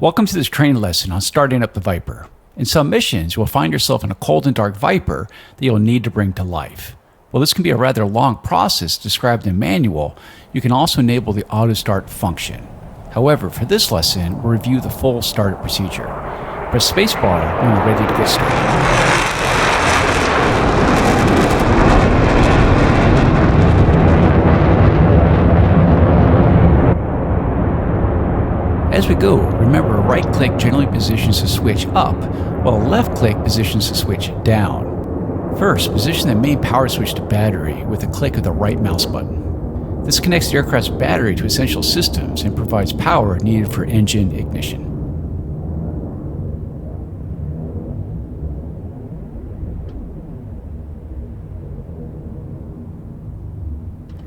Welcome to this training lesson on starting up the Viper. In some missions, you will find yourself in a cold and dark Viper that you'll need to bring to life. While this can be a rather long process described in the manual, you can also enable the auto start function. However, for this lesson, we'll review the full startup procedure. Press spacebar when you're ready to get started. As we go, remember a right click generally positions the switch up, while a left click positions the switch down. First, position the main power switch to battery with a click of the right mouse button. This connects the aircraft's battery to essential systems and provides power needed for engine ignition.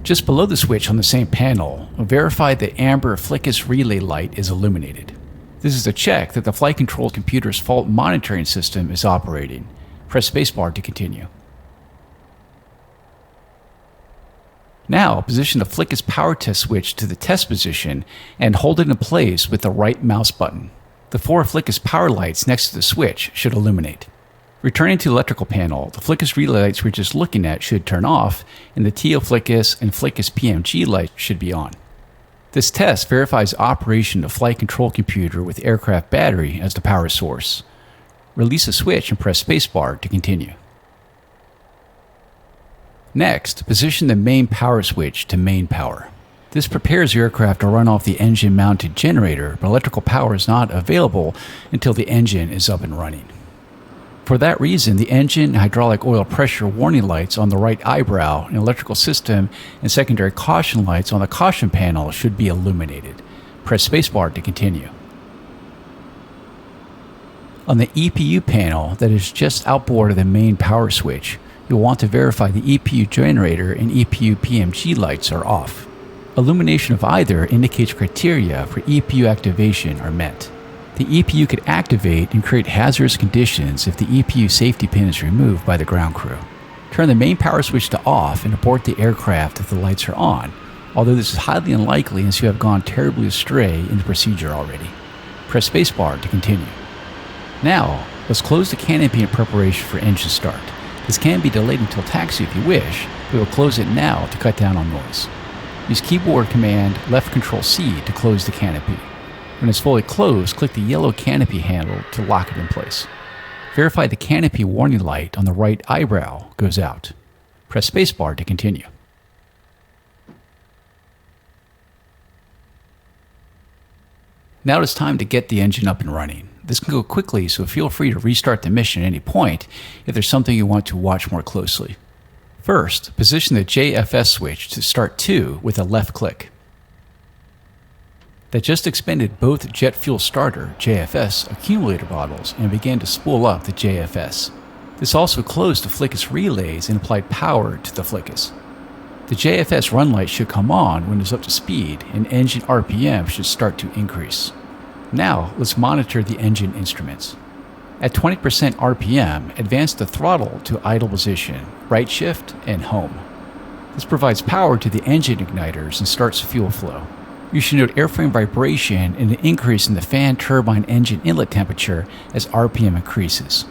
Just below the switch on the same panel, verify the amber FLICUS relay light is illuminated. This is a check that the flight control computer's fault monitoring system is operating. Press spacebar to continue. Now, position the FLICUS power test switch to the test position and hold it in place with the right mouse button. The 4 FLICUS power lights next to the switch should illuminate. Returning to the electrical panel, the FLICUS relay lights we're just looking at should turn off, and the TO FLICUS and FLICUS PMG lights should be on. This test verifies operation of flight control computer with aircraft battery as the power source. Release the switch and press spacebar to continue. Next, position the main power switch to main power. This prepares the aircraft to run off the engine-mounted generator, but electrical power is not available until the engine is up and running. For that reason, the engine and hydraulic oil pressure warning lights on the right eyebrow and electrical system and secondary caution lights on the caution panel should be illuminated. Press spacebar to continue. On the EPU panel that is just outboard of the main power switch, you'll want to verify the EPU generator and EPU PMG lights are off. Illumination of either indicates criteria for EPU activation are met. The EPU could activate and create hazardous conditions if the EPU safety pin is removed by the ground crew. Turn the main power switch to off and abort the aircraft if the lights are on, although this is highly unlikely as you have gone terribly astray in the procedure already. Press spacebar to continue. Now, let's close the canopy in preparation for engine start. This can be delayed until taxi if you wish, but we'll close it now to cut down on noise. Use keyboard command left Control C to close the canopy. When it's fully closed, click the yellow canopy handle to lock it in place. Verify the canopy warning light on the right eyebrow goes out. Press spacebar to continue. Now it's time to get the engine up and running. This can go quickly, so feel free to restart the mission at any point if there's something you want to watch more closely. First, position the JFS switch to start 2 with a left click. That just expended both jet fuel starter JFS accumulator bottles and began to spool up the JFS. This also closed the FLICUS relays and applied power to the FLICUS. The JFS run light should come on when it's up to speed and engine RPM should start to increase. Now let's monitor the engine instruments. At 20% RPM, advance the throttle to idle position, right shift, and home. This provides power to the engine igniters and starts fuel flow. You should note airframe vibration and an increase in the fan turbine engine inlet temperature as RPM increases.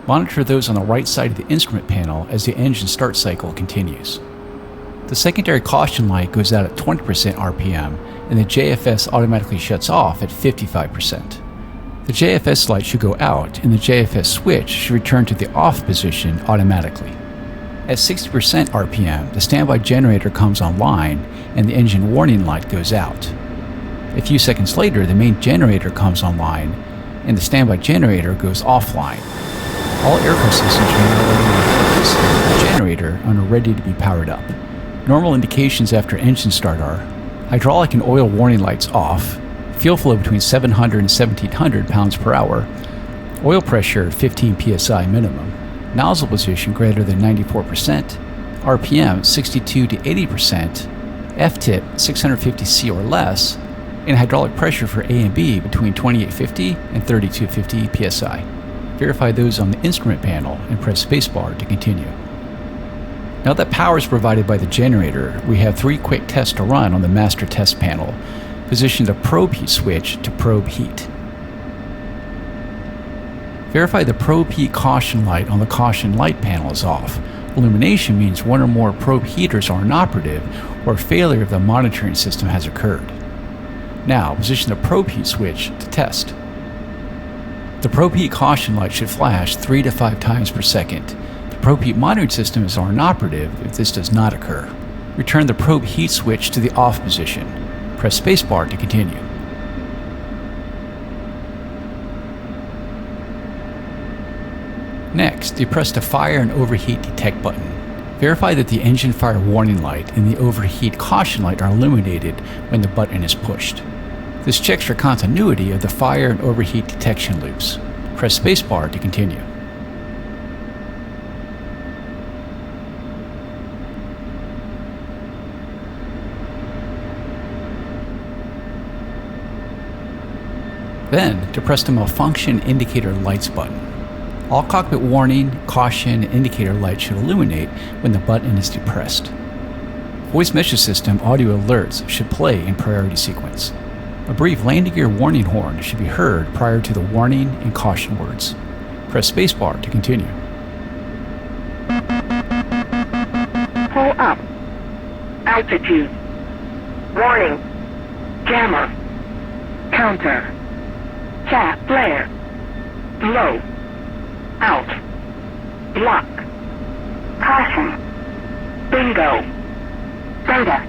Monitor those on the right side of the instrument panel as the engine start cycle continues. The secondary caution light goes out at 20% RPM and the JFS automatically shuts off at 55%. The JFS light should go out and the JFS switch should return to the off position automatically. At 60% RPM, the standby generator comes online and the engine warning light goes out. A few seconds later, the main generator comes online and the standby generator goes offline. All aircraft systems are now running the generator and are ready to be powered up. Normal indications after engine start are hydraulic and oil warning lights off, fuel flow between 700 and 1700 pounds per hour, oil pressure 15 psi minimum, nozzle position greater than 94%, RPM 62 to 80%, F-tip 650C or less, and hydraulic pressure for A and B between 2850 and 3250 psi. Verify those on the instrument panel and press spacebar to continue. Now that power is provided by the generator, we have 3 quick tests to run on the master test panel. Position the probe heat switch to probe heat. Verify the probe heat caution light on the caution light panel is off. Illumination means one or more probe heaters are inoperative or failure of the monitoring system has occurred. Now, position the probe heat switch to test. The probe heat caution light should flash 3 to 5 times per second. The probe heat monitoring system is inoperative if this does not occur. Return the probe heat switch to the off position. Press spacebar to continue. Next, depress the fire and overheat detect button. Verify that the engine fire warning light and the overheat caution light are illuminated when the button is pushed. This checks for continuity of the fire and overheat detection loops. Press spacebar to continue. Then, depress the malfunction indicator lights button. All cockpit warning, caution, and indicator lights should illuminate when the button is depressed. Voice message system audio alerts should play in priority sequence. A brief landing gear warning horn should be heard prior to the warning and caution words. Press spacebar to continue. Pull up. Altitude. Warning. Jammer. Counter. Chat flare. Low. Out. Block. Caution. Bingo. Beta.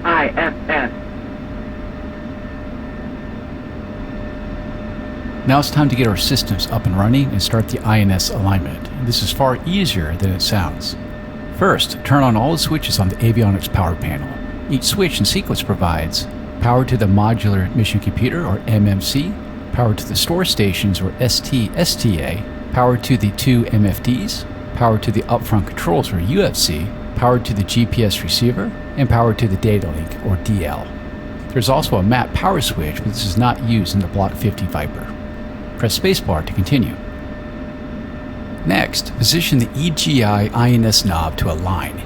IFS. Now it's time to get our systems up and running and start the INS alignment. This is far easier than it sounds. First, turn on all the switches on the avionics power panel. Each switch in sequence provides power to the modular mission computer, or MMC, power to the store stations, or ST-STA, power to the 2 MFDs, power to the upfront controls, or UFC, power to the GPS receiver, and power to the data link, or DL. There's also a map power switch, but this is not used in the Block 50 Viper. Press spacebar to continue. Next, position the EGI INS knob to align.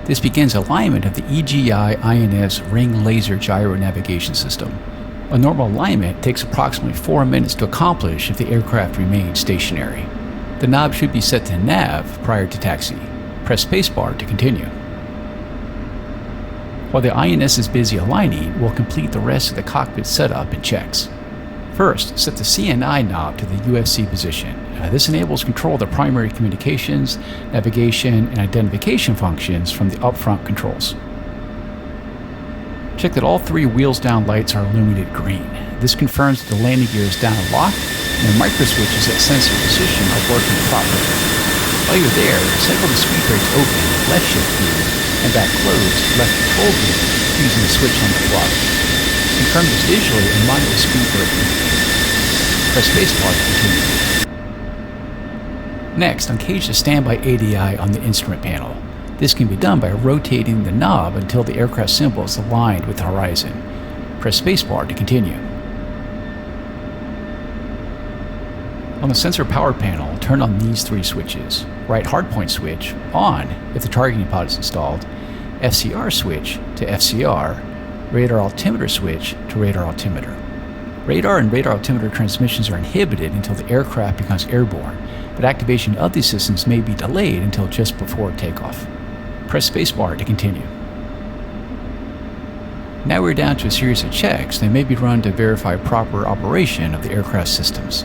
This begins alignment of the EGI INS ring laser gyro navigation system. A normal alignment takes approximately 4 minutes to accomplish if the aircraft remains stationary. The knob should be set to nav prior to taxi. Press spacebar to continue. While the INS is busy aligning, we'll complete the rest of the cockpit setup and checks. First, set the CNI knob to the UFC position. This enables control of the primary communications, navigation, and identification functions from the upfront controls. Check that all 3 wheels down lights are illuminated green. This confirms that the landing gear is down and locked, and the micro switches that sense your position are working properly. While you're there, cycle the speed brakes open, left shift gear, and back closed, left control gear, using the switch on the throttle. Confirm this visually and monitor the speed brake. Press spacebar to continue. Next, uncage the standby ADI on the instrument panel. This can be done by rotating the knob until the aircraft symbol is aligned with the horizon. Press spacebar to continue. On the sensor power panel, turn on these 3 switches. Right hardpoint switch, on if the targeting pod is installed, FCR switch to FCR, radar altimeter switch to radar altimeter. Radar and radar altimeter transmissions are inhibited until the aircraft becomes airborne, but activation of these systems may be delayed until just before takeoff. Press spacebar to continue. Now we're down to a series of checks that may be run to verify proper operation of the aircraft systems.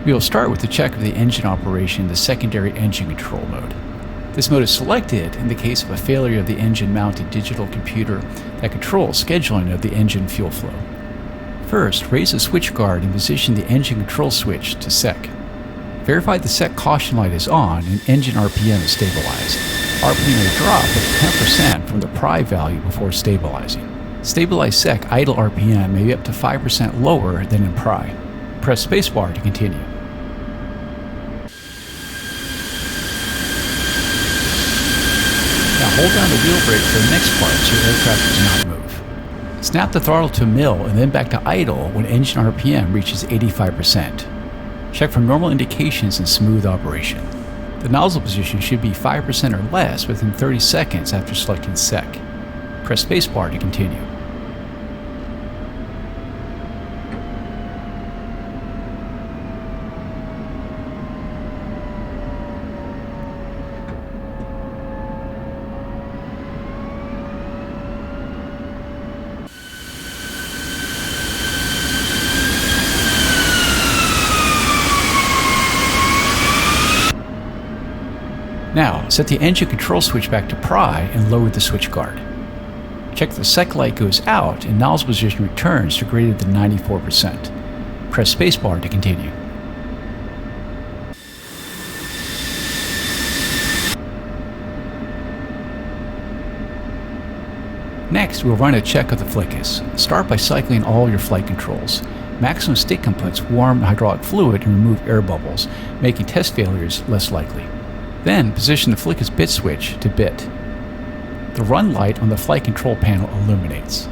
We will start with the check of the engine operation in the secondary engine control mode. This mode is selected in the case of a failure of the engine-mounted digital computer that controls scheduling of the engine fuel flow. First, raise the switch guard and position the engine control switch to SEC. Verify the SEC caution light is on and engine RPM is stabilized. RPM may drop up to 10% from the pry value before stabilizing. Stabilized SEC idle RPM may be up to 5% lower than in pry. Press spacebar to continue. Now hold down the wheel brake for the next part so your aircraft does not move. Snap the throttle to mill and then back to idle when engine RPM reaches 85%. Check for normal indications and smooth operation. The nozzle position should be 5% or less within 30 seconds after selecting SEC. Press spacebar to continue. Now, set the engine control switch back to pry and lower the switch guard. Check the sec light goes out and nozzle position returns to greater than 94%. Press spacebar to continue. Next, we'll run a check of the flickus. Start by cycling all your flight controls. Maximum stick inputs warm hydraulic fluid and remove air bubbles, making test failures less likely. Then, position the flickus bit switch to bit. The run light on the flight control panel illuminates.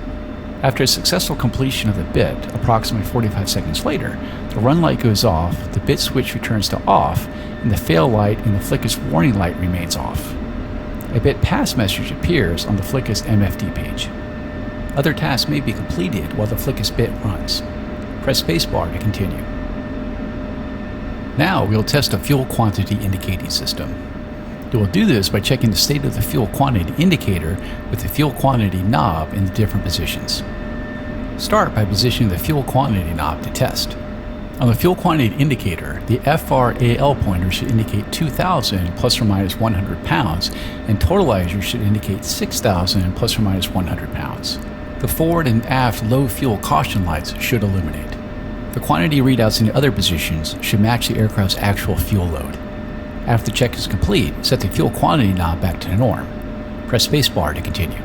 After a successful completion of the bit, approximately 45 seconds later, the run light goes off, the bit switch returns to off, and the fail light and the flickus warning light remains off. A bit pass message appears on the flickus MFD page. Other tasks may be completed while the flickus bit runs. Press spacebar to continue. Now we'll test a fuel quantity indicating system. You will do this by checking the state of the fuel quantity indicator with the fuel quantity knob in the different positions. Start by positioning the fuel quantity knob to test. On the fuel quantity indicator, the FRAL pointer should indicate 2,000 plus or minus 100 pounds, and totalizer should indicate 6,000 plus or minus 100 pounds. The forward and aft low fuel caution lights should illuminate. The quantity readouts in the other positions should match the aircraft's actual fuel load. After the check is complete, set the fuel quantity knob back to the norm. Press spacebar to continue.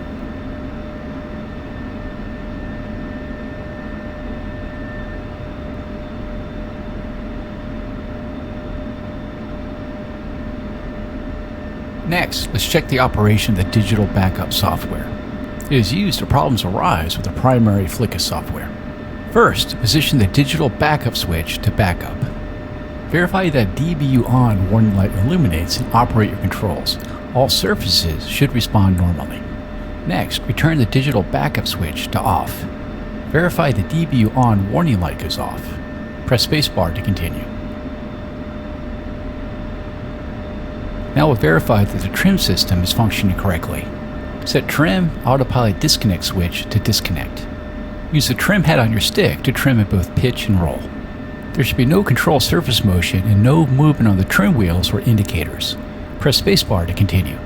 Next, let's check the operation of the digital backup software. It is used if problems arise with the primary flickus software. First, position the digital backup switch to backup. Verify that DBU on warning light illuminates and operate your controls. All surfaces should respond normally. Next, return the digital backup switch to off. Verify the DBU on warning light goes off. Press spacebar to continue. Now we'll verify that the trim system is functioning correctly. Set Trim Autopilot Disconnect switch to disconnect. Use the trim head on your stick to trim at both pitch and roll. There should be no control surface motion and no movement on the trim wheels or indicators. Press spacebar to continue.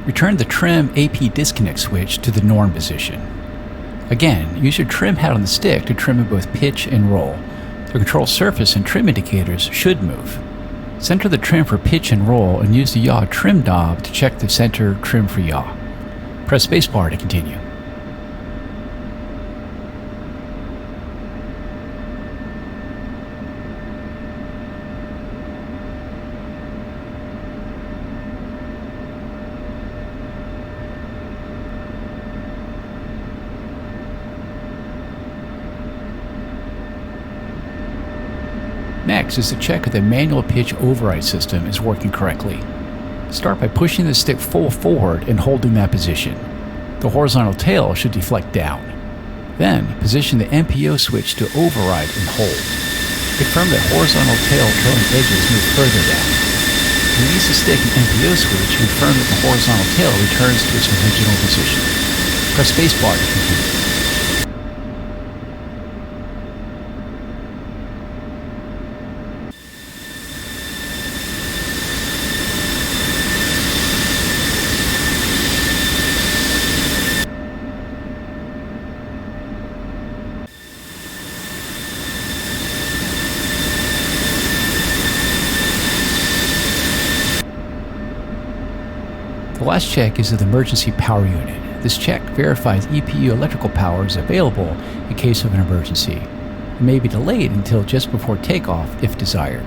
Return the Trim AP Disconnect switch to the norm position. Again, use your trim head on the stick to trim at both pitch and roll. The control surface and trim indicators should move. Center the trim for pitch and roll and use the yaw trim knob to check the center trim for yaw. Press spacebar to continue. Next is to check if the manual pitch override system is working correctly. Start by pushing the stick full forward and holding that position. The horizontal tail should deflect down. Then, position the MPO switch to override and hold. Confirm that horizontal tail trailing edges move further down. Release the stick and MPO switch and confirm that the horizontal tail returns to its original position. Press spacebar to continue. The last check is of the emergency power unit. This check verifies EPU electrical power is available in case of an emergency. It may be delayed until just before takeoff if desired.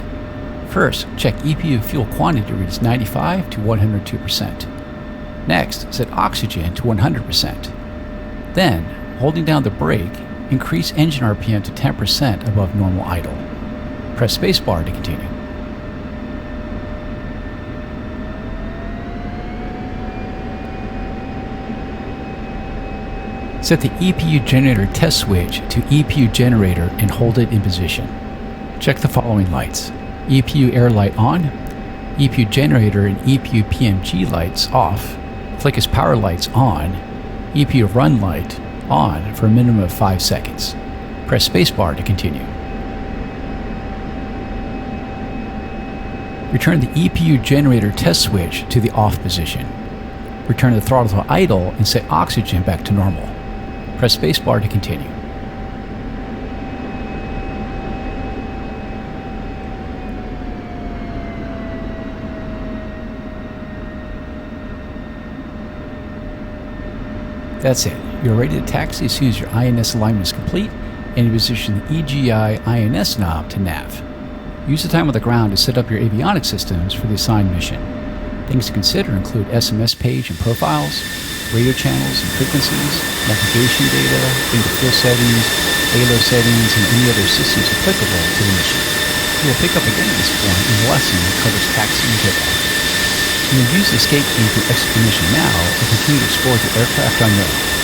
First, check EPU fuel quantity reads 95 to 102%. Next, set oxygen to 100%. Then, holding down the brake, increase engine RPM to 10% above normal idle. Press spacebar to continue. Set the EPU generator test switch to EPU generator and hold it in position. Check the following lights: EPU air light on, EPU generator and EPU PMG lights off, flickus power lights on, EPU run light on for a minimum of 5 seconds. Press spacebar to continue. Return the EPU generator test switch to the off position. Return the throttle to idle and set oxygen back to normal. Press spacebar to continue. That's it. You're ready to taxi as soon as your INS alignment is complete, and you position the EGI INS knob to nav. Use the time on the ground to set up your avionics systems for the assigned mission. Things to consider include SMS page and profiles, radio channels and frequencies, navigation data, fuel settings, halo settings, and any other systems applicable to the mission. We will pick up again at this point in the lesson that covers taxi and takeoff. You will use the escape key to exit the mission now and continue to explore the aircraft on your own.